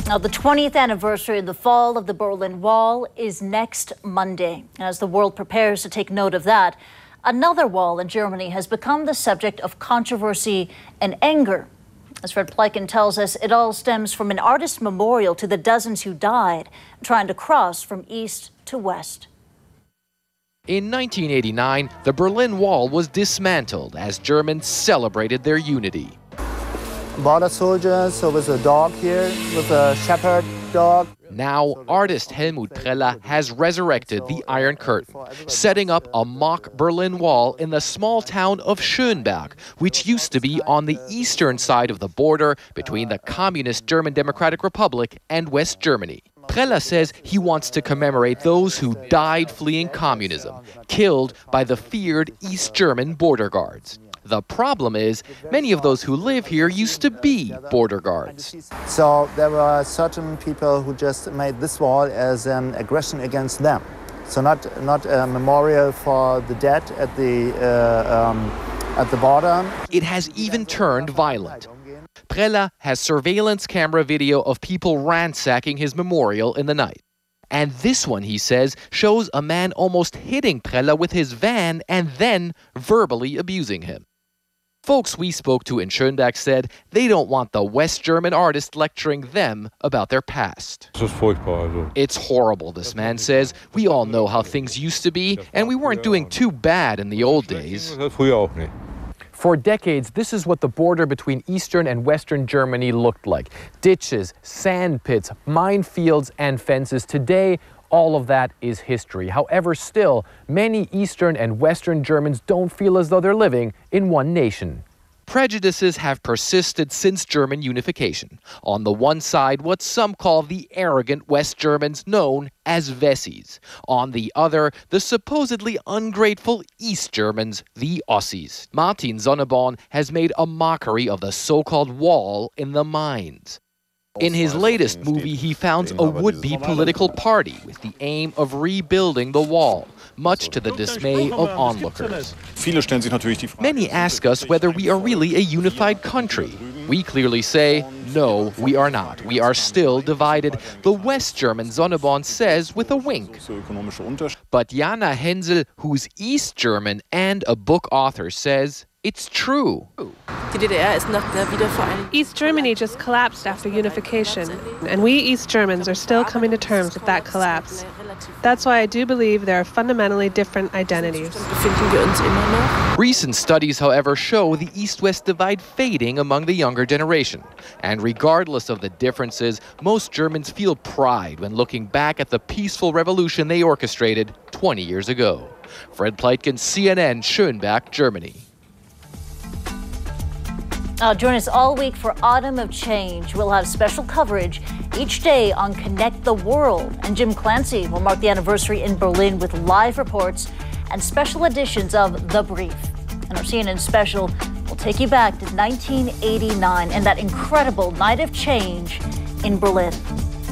Now, the 20th anniversary of the fall of the Berlin Wall is next Monday. As the world prepares to take note of that, another wall in Germany has become the subject of controversy and anger. As Fred Pleiken tells us, it all stems from an artist memorial to the dozens who died trying to cross from east to west. In 1989, the Berlin Wall was dismantled as Germans celebrated their unity. Border soldiers, so with a dog here, with a shepherd dog. Now, artist Helmut Preller has resurrected the Iron Curtain, setting up a mock Berlin Wall in the small town of Schönberg, which used to be on the eastern side of the border between the communist German Democratic Republic and West Germany. Preller says he wants to commemorate those who died fleeing communism, killed by the feared East German border guards. The problem is, many of those who live here used to be border guards. So there were certain people who just made this wall as an aggression against them. So not a memorial for the dead at the border. It has even turned violent. Preller has surveillance camera video of people ransacking his memorial in the night. And this one, he says, shows a man almost hitting Preller with his van and then verbally abusing him. Folks we spoke to in Schönberg said they don't want the West German artist lecturing them about their past. It's horrible, this man says. We all know how things used to be, and we weren't doing too bad in the old days. For decades, this is what the border between Eastern and Western Germany looked like. Ditches, sand pits, minefields, and fences. Today, all of that is history. However, still, many Eastern and Western Germans don't feel as though they're living in one nation. Prejudices have persisted since German unification. On the one side, what some call the arrogant West Germans known as Wessis. On the other, the supposedly ungrateful East Germans, the Ossis. Martin Sonneborn has made a mockery of the so-called wall in the mines. In his latest movie, he founds a would-be political party with the aim of rebuilding the wall, much to the dismay of onlookers. Many ask us whether we are really a unified country. We clearly say, no, we are not. We are still divided, the West German Sonneborn says with a wink. But Jana Hensel, who's East German and a book author, says it's true. East Germany just collapsed after unification, and we East Germans are still coming to terms with that collapse. That's why I do believe there are fundamentally different identities. Recent studies, however, show the East-West divide fading among the younger generation. And regardless of the differences, most Germans feel pride when looking back at the peaceful revolution they orchestrated 20 years ago. Fred Pleiken, CNN, Schönberg, Germany. Join us all week for Autumn of Change. We'll have special coverage each day on Connect the World. And Jim Clancy will mark the anniversary in Berlin with live reports and special editions of The Brief. And our CNN special will take you back to 1989 and that incredible night of change in Berlin.